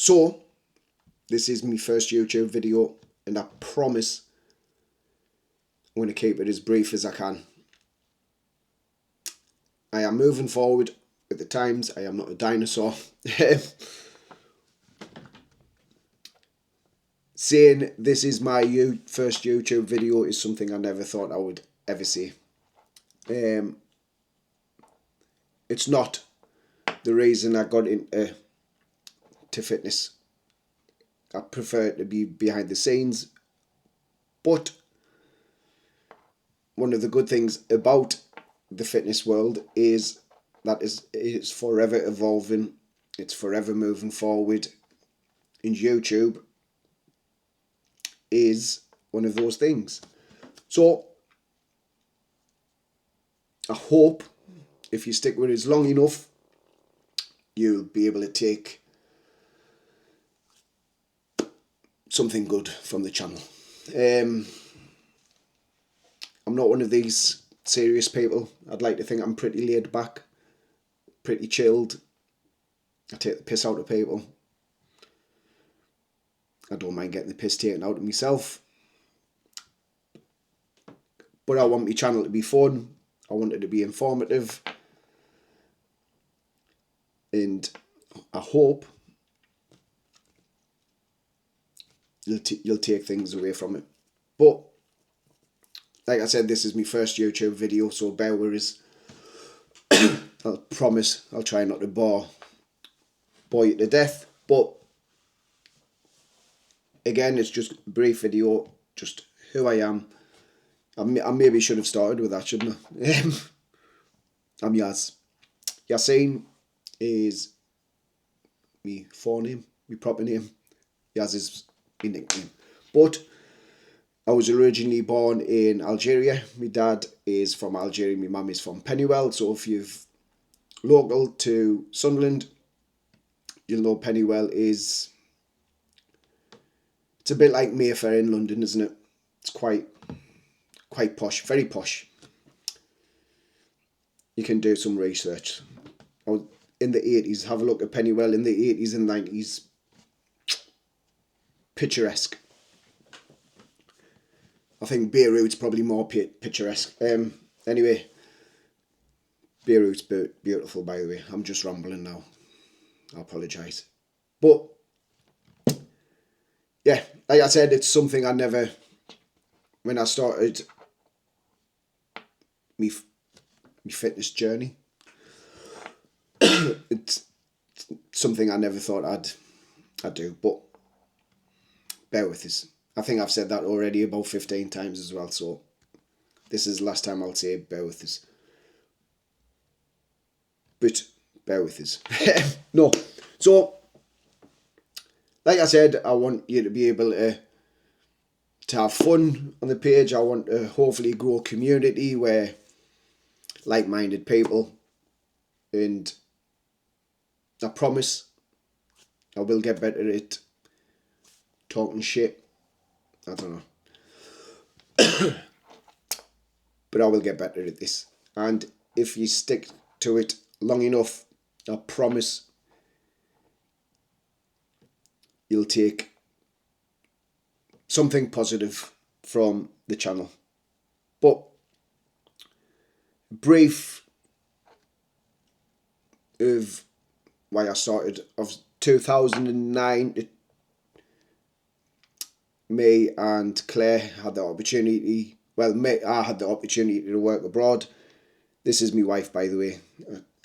So, this is my first YouTube video, and I promise I'm going to keep it as brief as I can. I am moving forward with the times. I am not a dinosaur. Saying this is my first YouTube video is something I never thought I would ever say. It's not the reason I got into fitness. I prefer to be behind the scenes, but one of the good things about the fitness world is that it's forever evolving, it's forever moving forward, and YouTube is one of those things. So I hope if you stick with us long enough, you'll be able to take something good from the channel. I'm not one of these serious people. I'd like to think I'm pretty laid back, pretty chilled. I take the piss out of people. I don't mind getting the piss taken out of myself. But I want my channel to be fun. I want it to be informative. And I hope you'll take things away from it. But like I said, this is my first YouTube video, so bear with us. I'll promise I'll try not to bore you to death. But again, it's just a brief video, just who I am. I maybe should have started with that, shouldn't I? I'm Yaz. Yassine is my forename, my proper name. Yaz is my nickname. But I was originally born in Algeria. My dad is from Algeria, my mum is from Pennywell. So if you're local to Sunderland, you'll know Pennywell is... It's a bit like Mayfair in London, isn't it? It's quite posh, very posh. You can do some research. In the 80s, have a look at Pennywell in the 80s and 90s. Picturesque. I think Beirut's probably more picturesque. Anyway, Beirut's beautiful, by the way. I'm just rambling now. I apologise. But, yeah, like I said, it's something I never... When I started my fitness journey, it's something I never thought I'd do. But bear with us. I think I've said that already about 15 times as well, so this is the last time I'll say bear with us. But bear with us. No. So, like I said, I want you to be able to have fun on the page. I want to hopefully grow a community where like-minded people, and I promise I will get better at talking shit. I don't know. But I will get better at this. And if you stick to it long enough, I promise you'll take something positive from the channel. But brief of why I started. Of 2009, me and Claire had the opportunity. Well, I had the opportunity to work abroad. This is my wife, by the way.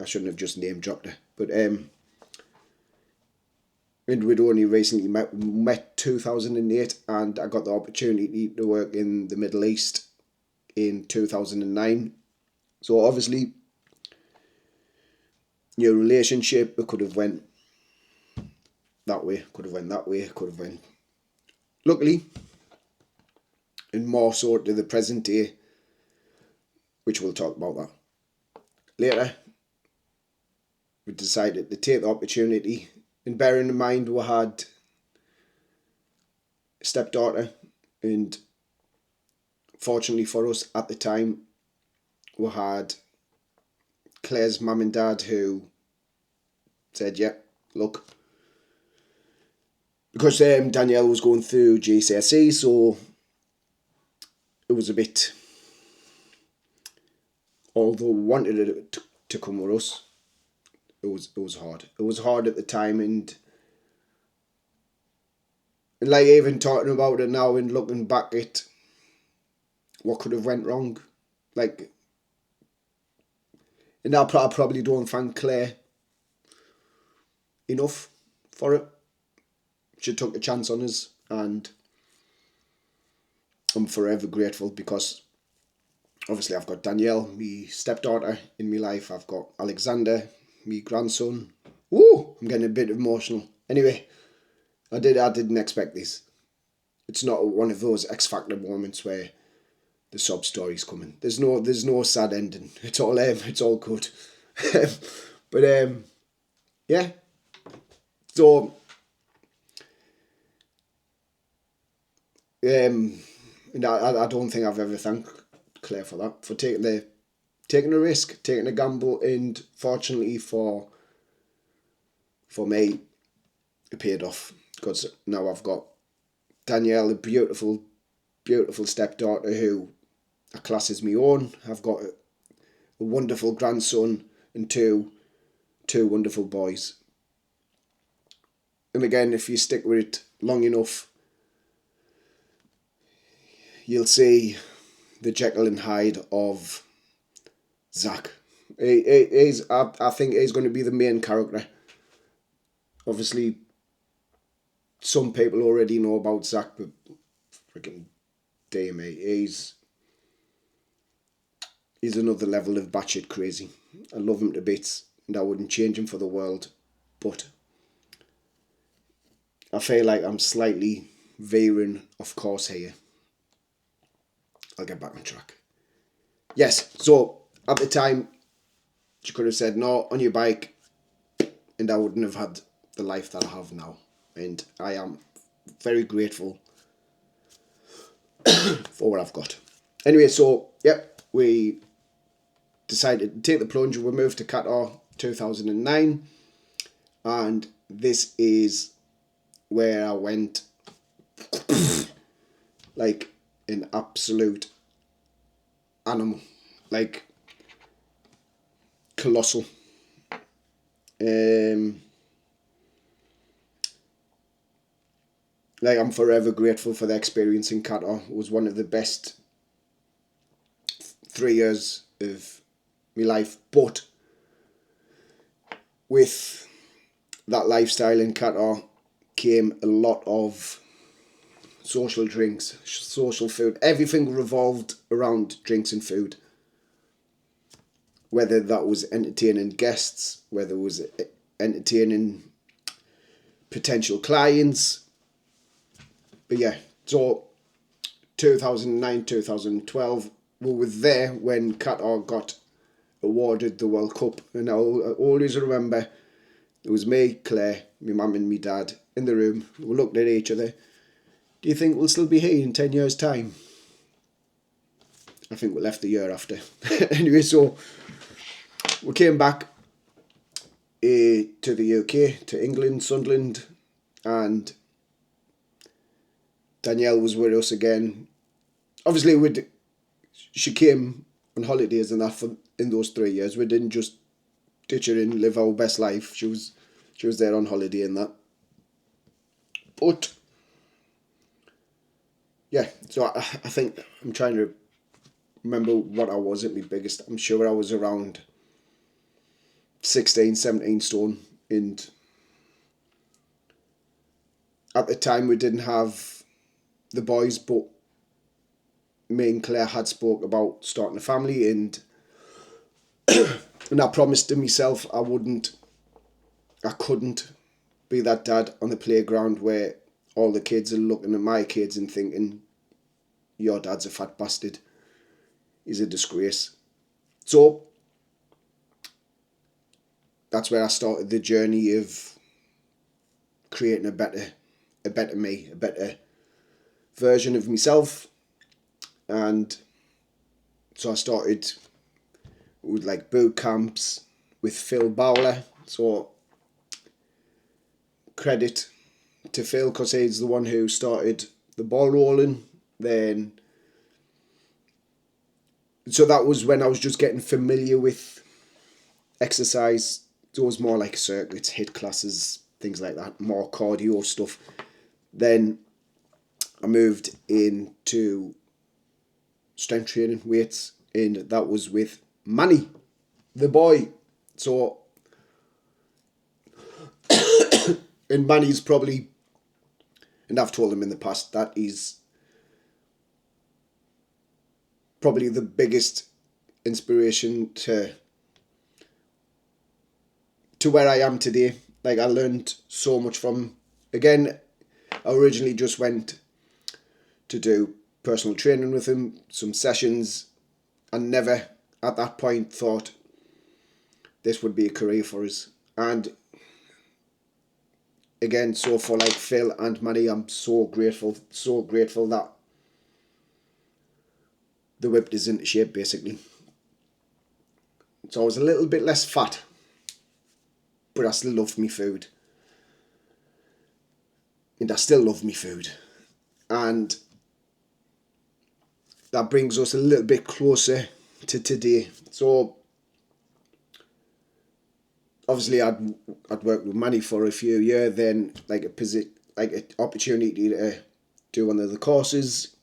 I shouldn't have just name dropped her, but and we'd only recently met 2008, and I got the opportunity to work in the Middle East in 2009. So obviously, your relationship, it could have went that way, could have went that way, could have went. Luckily, and more so to the present day, which we'll talk about that later, we decided to take the opportunity. And bearing in mind we had a stepdaughter, and fortunately for us at the time, we had Claire's mum and dad who said, yeah, look, because Danielle was going through GCSE, so it was a bit, although we wanted it to come with us, it was hard. It was hard at the time, and like even talking about it now and looking back at what could have went wrong, like, and I probably don't thank Claire enough for it. She took a chance on us, and I'm forever grateful, because obviously I've got Danielle, my stepdaughter, in my life. I've got Alexander, my grandson. Woo! I'm getting a bit emotional. Anyway, I didn't expect this. It's not one of those X Factor moments where the sob story's coming. There's no sad ending. It's all good. But yeah. So and I don't think I've ever thanked Claire for that, for taking a risk, taking a gamble, and fortunately for me, it paid off, because now I've got Danielle, a beautiful, beautiful stepdaughter who I class as my own. I've got a wonderful grandson and two wonderful boys. And again, if you stick with it long enough, you'll see the Jekyll and Hyde of Zach. I think he's going to be the main character. Obviously, some people already know about Zach, but freaking damn me, he's another level of batshit crazy. I love him to bits, and I wouldn't change him for the world, but I feel like I'm slightly veering off course here. I'll get back on track. Yes, so at the time, you could have said no on your bike, and I wouldn't have had the life that I have now. And I am very grateful for what I've got. Anyway, so, yep, we decided to take the plunge. We moved to Qatar 2009, and this is where I went like an absolute animal, like colossal. Like, I'm forever grateful for the experience in Qatar. It was one of the best 3 years of my life, but with that lifestyle in Qatar came a lot of social drinks, social food. Everything revolved around drinks and food. Whether that was entertaining guests, whether it was entertaining potential clients. But yeah, so 2009, 2012, we were there when Qatar got awarded the World Cup. And I always remember it was me, Claire, my mum and my dad in the room. We looked at each other. Do you think we'll still be here in 10 years' time? I think we left the year after. Anyway, so we came back to the UK, to England, Sunderland, and Danielle was with us again. Obviously, she came on holidays and that in those 3 years. We didn't just ditch her and live our best life. She was there on holiday and that. But yeah, so I think I'm trying to remember what I was at my biggest. I'm sure I was around 16, 17 stone, and at the time we didn't have the boys, but me and Claire had spoke about starting a family, and I promised to myself I couldn't be that dad on the playground where all the kids are looking at my kids and thinking, your dad's a fat bastard, he's a disgrace. So that's where I started the journey of creating a better me, a better version of myself. And so I started with like boot camps with Phil Bowler. So credit to Phil because he's the one who started the ball rolling. Then, so that was when I was just getting familiar with exercise. It was more like circuits, HIIT classes, things like that, more cardio stuff. Then I moved into strength training, weights, and that was with Manny, the boy. So, and Manny's probably, and I've told him in the past, that is probably the biggest inspiration to where I am today. Like, I learned so much from him. Again, I originally just went to do personal training with him, some sessions. I never at that point thought this would be a career for us. And again, so for like Phil and Manny, I'm so grateful that they whipped us into shape, basically. So I was a little bit less fat, but I still loved me food. And I still love me food. And that brings us a little bit closer to today. So obviously I'd worked with Manny for a few years, then like an opportunity to do one of the courses,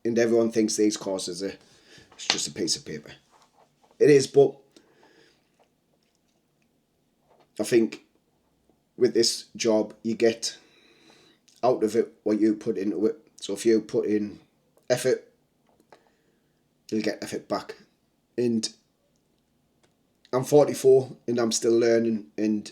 and everyone thinks these courses are it's just a piece of paper. It is, but I think with this job you get out of it what you put into it. So if you put in effort, you'll get effort back. And I'm 44 and I'm still learning, and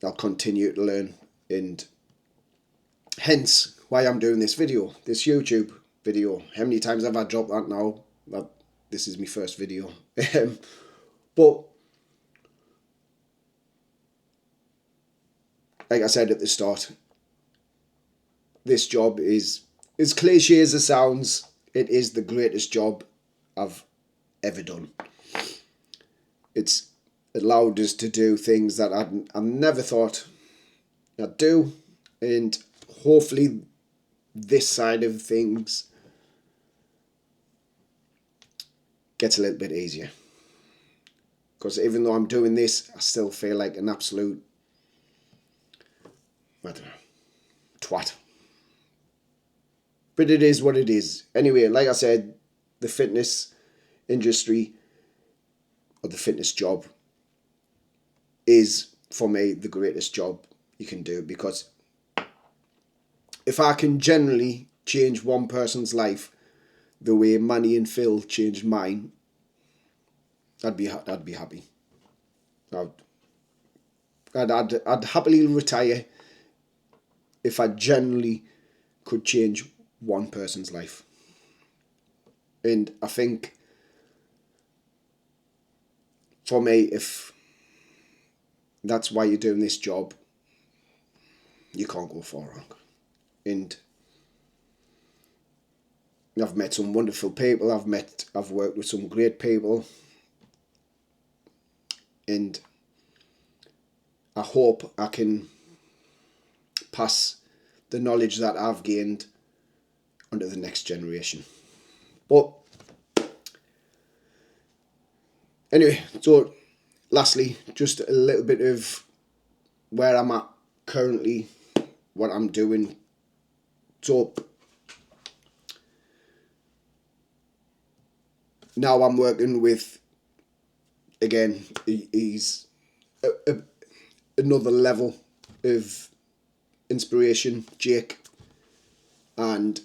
I'll continue to learn, and hence why I'm doing this video, this YouTube video. How many times have I dropped that now? That this is my first video. But like I said at the start, this job is, as cliche as it sounds, it is the greatest job I've ever done. It's allowed us to do things that I never thought I'd do, and hopefully this side of things gets a little bit easier. Because even though I'm doing this, I still feel like an absolute, I don't know, twat. But it is what it is. Anyway, like I said, the fitness industry, or the fitness job, is for me the greatest job you can do, because if I can generally change one person's life the way Manny and Phil changed mine, I'd be happy. I'd happily retire if I generally could change one person's life. And I think for me, if that's why you're doing this job, you can't go far wrong. And I've met some wonderful people. I've worked with some great people, and I hope I can pass the knowledge that I've gained onto the next generation. But anyway, so lastly, just a little bit of where I'm at currently, what I'm doing. So now I'm working with, again, he's another level of inspiration, Jake, and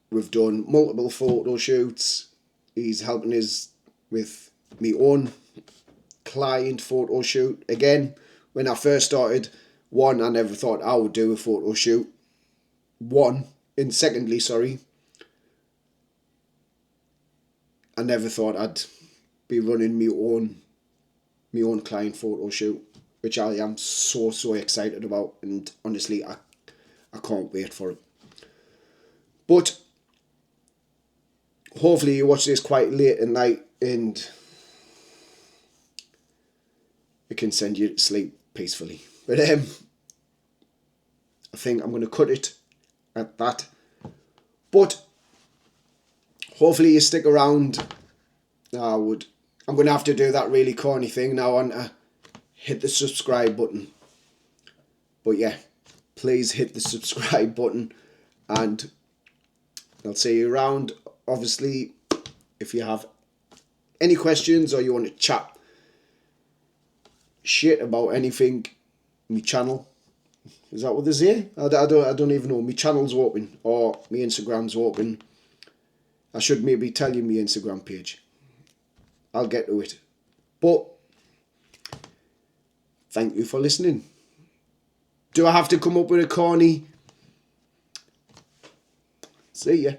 we've done multiple photo shoots. He's helping us with my own client photo shoot. Again, when I first started, I never thought I would do a photo shoot. And secondly, I never thought I'd be running my own client photo shoot, which I am so excited about, and honestly I can't wait for it. But hopefully you watch this quite late at night and it can send you to sleep peacefully. But I think I'm going to cut it at that. But hopefully you stick around. I'm going to have to do that really corny thing now and hit the subscribe button. But yeah, please hit the subscribe button and I'll see you around. Obviously, if you have any questions or you want to chat shit about anything, my channel, is that what they say? I don't even know. My channel's open or my Instagram's open. I should maybe tell you my Instagram page. I'll get to it. But thank you for listening. Do I have to come up with a corny? See ya.